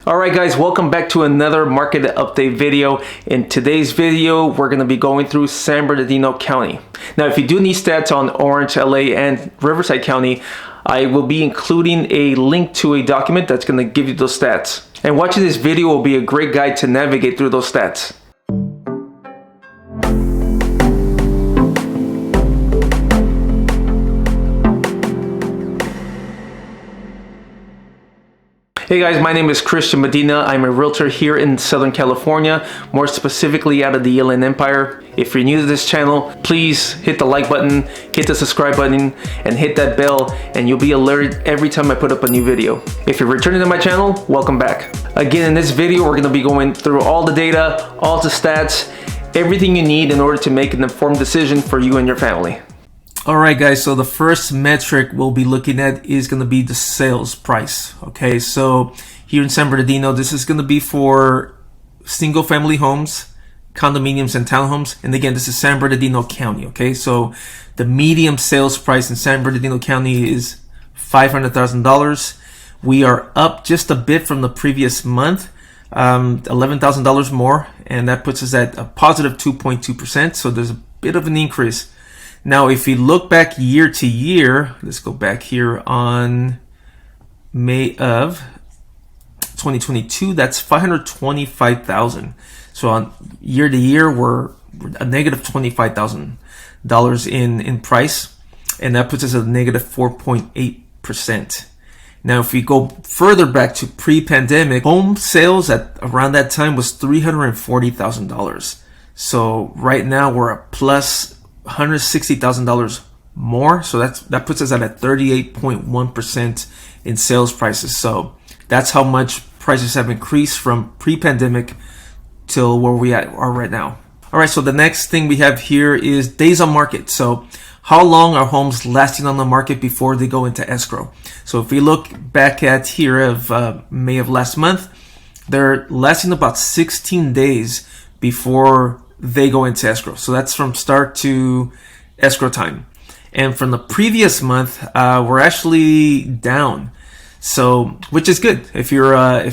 Alright guys, welcome back to another market update video. In today's video, we're going to be going through San Bernardino County. Now, if you do need stats on Orange, LA, and Riverside County, I will be including a link to a document that's going to give you those stats. And watching this video will be a great guide to navigate through those stats. Hey guys, my name is Medina. I'm a realtor here in Southern California, more specifically out of the Inland Empire. If you're new to this channel, please hit the like button, hit the subscribe button, and hit that bell, and you'll be alerted every time I put up a new video. If you're returning to my channel, welcome back. Again, in this video, we're going to be going through all the data, all the stats, everything you need in order to make an informed decision for you and your family. Alright guys, so the first metric we'll be looking at is going to be the sales price. Okay, so here in San Bernardino, this is going to be for single family homes, condominiums, and townhomes. And again, this is San Bernardino County. Okay, so the median sales price in San Bernardino County is $500,000. We are up just a bit from the previous month, $11,000 more, and that puts us at a positive 2.2%. So there's a bit of an increase. Now, if you look back year to year, let's go back here on May of 2022, that's 525,000. So on year to year, we're a negative $25,000 in price, and that puts us at a negative 4.8%. Now, if we go further back to pre-pandemic, home sales at around that time was $340,000. So right now we're a plus $160,000 more, so that puts us at a 38.1% in sales prices. So that's how much prices have increased from pre-pandemic till where we are right now. All right, so the next thing we have here is days on market. So how long are homes lasting on the market before they go into escrow? So if we look back at here of May of last month, they're lasting about 16 days before they go into escrow. So that's from start to escrow time. And from the previous month, we're actually down. So, which is good. If you're a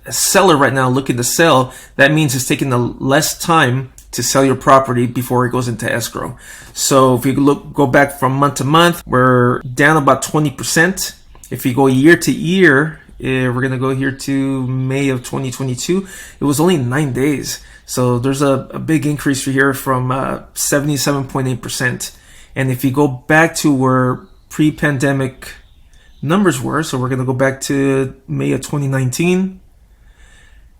seller right now looking to sell, that means it's taking the less time to sell your property before it goes into escrow. So if you go back from month to month, we're down about 20%. If you go year to year, we're going to go here to May of 2022. It was only 9 days. So there's a big increase here from 77.8%. And if you go back to where pre-pandemic numbers were, so we're going to go back to May of 2019.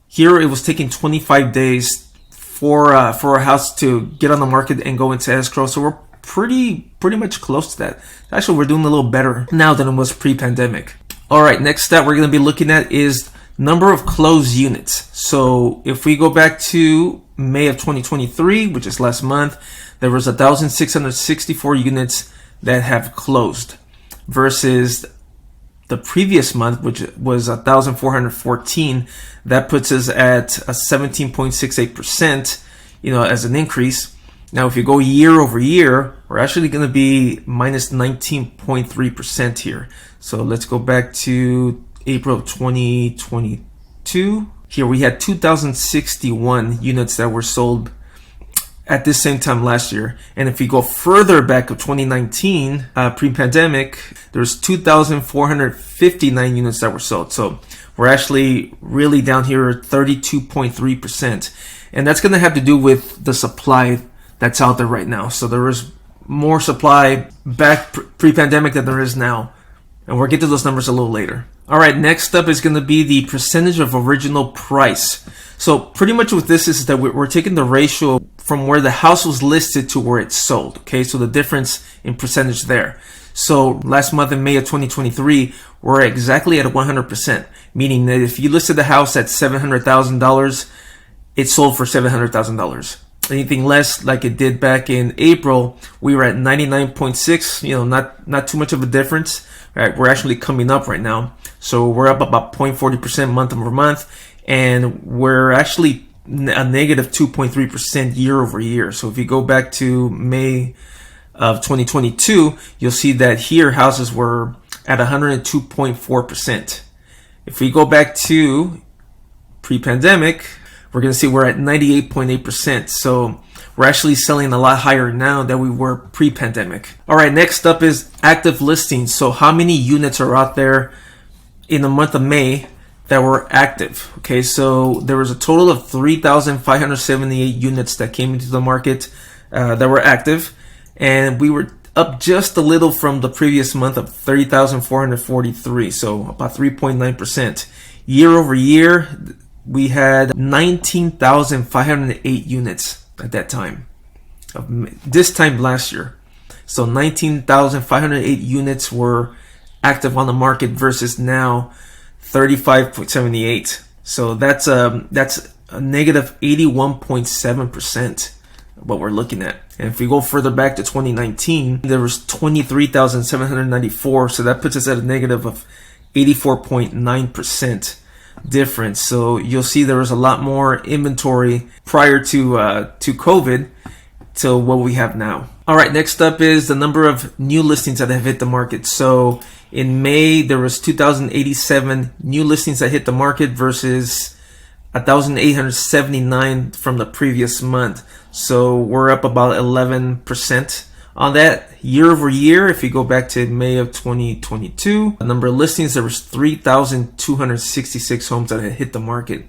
Here it was taking 25 days for a house to get on the market and go into escrow. So we're pretty much close to that. Actually, we're doing a little better now than it was pre-pandemic. All right, next stat we're going to be looking at is number of closed units. So if we go back to May of 2023, which is last month, there was 1,664 units that have closed versus the previous month, which was 1,414. That puts us at a 17.68%, as an increase. Now, if you go year over year, we're actually going to be minus 19.3% here. So let's go back to April of 2022. Here we had 2,061 units that were sold at this same time last year. And if we go further back of 2019, pre-pandemic, there's 2,459 units that were sold. So we're actually really down here at 32.3%. And that's going to have to do with the supply that's out there right now. So there is more supply back pre-pandemic than there is now. And we'll get to those numbers a little later. All right, next up is going to be the percentage of original price. So pretty much with this is that we're taking the ratio from where the house was listed to where it's sold. Okay, so the difference in percentage there. So last month in May of 2023, we're exactly at 100%, meaning that if you listed the house at $700,000, it sold for $700,000. Anything less, like it did back in April, we were at 99.6, not too much of a difference. Right, we're actually coming up right now. So we're up about 0.40% month over month, and we're actually a negative 2.3% year over year. So if you go back to May of 2022, you'll see that here houses were at 102.4%. If we go back to pre-pandemic, we're going to see we're at 98.8%. So we're actually selling a lot higher now than we were pre-pandemic. All right, next up is active listings. So how many units are out there in the month of May that were active? Okay, so there was a total of 3,578 units that came into the market that were active, and we were up just a little from the previous month of 30,443, so about 3.9%. Year over year, we had 19,508 units at that time, this time last year. So 19,508 units were active on the market versus now 35.78. So that's a negative 81.7% what we're looking at. And if we go further back to 2019, there was 23,794. So that puts us at a negative of 84.9% difference. So you'll see there was a lot more inventory prior to COVID to what we have now. All right, next up is the number of new listings that have hit the market. So in May, there was 2,087 new listings that hit the market versus 1,879 from the previous month. So we're up about 11% on that. Year over year, if you go back to May of 2022, the number of listings, there was 3,266 homes that had hit the market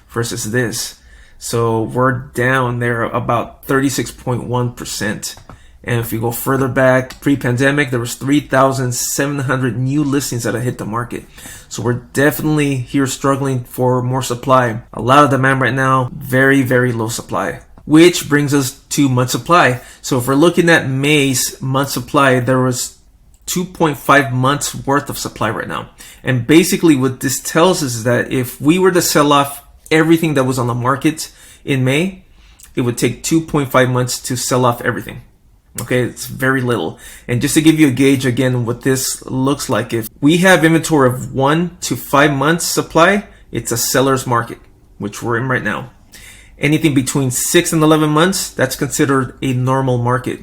versus this. So we're down there about 36.1%. And if you go further back, pre-pandemic, there was 3,700 new listings that had hit the market. So we're definitely here struggling for more supply. A lot of demand right now, very, very low supply. Which brings us to month supply. So if we're looking at May's month supply, there was 2.5 months worth of supply right now. And basically what this tells us is that if we were to sell off everything that was on the market in May, it would take 2.5 months to sell off everything. Okay, it's very little. And just to give you a gauge again what this looks like, if we have inventory of 1 to 5 months supply, it's a seller's market, which we're in right now. Anything between 6 and 11 months, that's considered a normal market.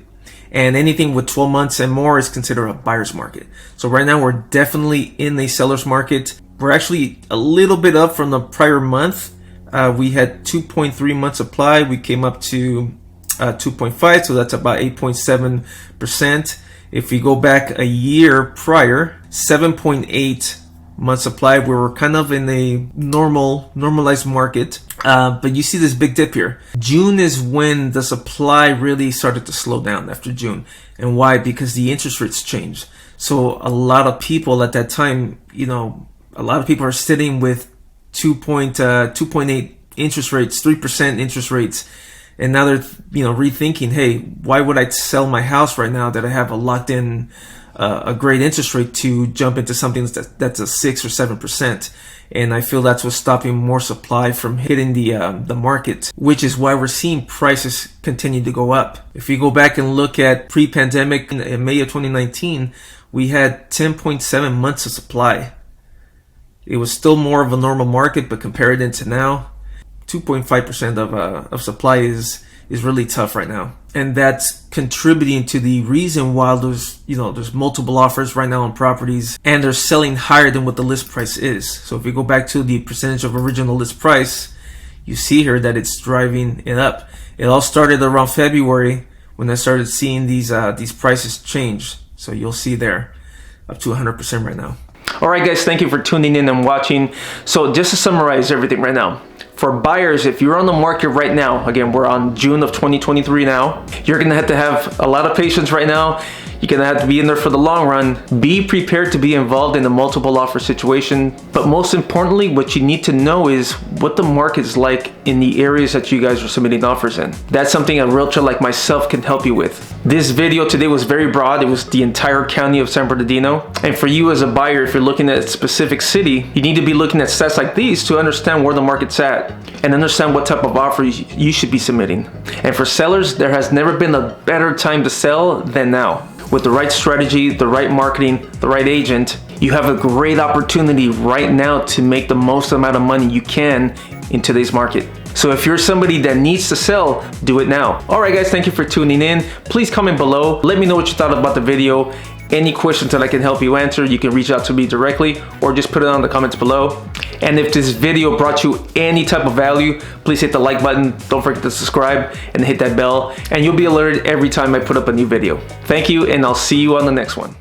And anything with 12 months and more is considered a buyer's market. So right now we're definitely in a seller's market. We're actually a little bit up from the prior month. We had 2.3 months supply. We came up to 2.5, so that's about 8.7%. If we go back a year prior, 7.8 month supply, we were kind of in a normalized market. But you see this big dip here. June is when the supply really started to slow down after June. And why? Because the interest rates changed. So a lot of people at that time, a lot of people are sitting with 2.8 interest rates, 3% interest rates. And now they're, rethinking, hey, why would I sell my house right now that I have a locked in, a great interest rate to jump into something that's a 6 or 7%. And I feel that's what's stopping more supply from hitting the market, which is why we're seeing prices continue to go up. If you go back and look at pre-pandemic in May of 2019, we had 10.7 months of supply. It was still more of a normal market, but compared into now, 2.5% of supply is really tough right now. And that's contributing to the reason why there's multiple offers right now on properties and they're selling higher than what the list price is. So if you go back to the percentage of original list price, you see here that it's driving it up. It all started around February when I started seeing these prices change. So you'll see there up to 100% right now. All right, guys, thank you for tuning in and watching. So just to summarize everything right now, for buyers, if you're on the market right now, again, we're on June of 2023 now, you're gonna have to have a lot of patience right now. You're gonna have to be in there for the long run. Be prepared to be involved in a multiple offer situation. But most importantly, what you need to know is what the market is like in the areas that you guys are submitting offers in. That's something a realtor like myself can help you with. This video today was very broad. It was the entire county of San Bernardino. And for you as a buyer, if you're looking at a specific city, you need to be looking at stats like these to understand where the market's at and understand what type of offer you should be submitting. And for sellers, there has never been a better time to sell than now. With the right strategy, the right marketing, the right agent, you have a great opportunity right now to make the most amount of money you can in today's market. So if you're somebody that needs to sell, do it now. All right, guys, thank you for tuning in. Please comment below. Let me know what you thought about the video. Any questions that I can help you answer, you can reach out to me directly or just put it on the comments below. And if this video brought you any type of value, please hit the like button. Don't forget to subscribe and hit that bell, and you'll be alerted every time I put up a new video. Thank you, and I'll see you on the next one.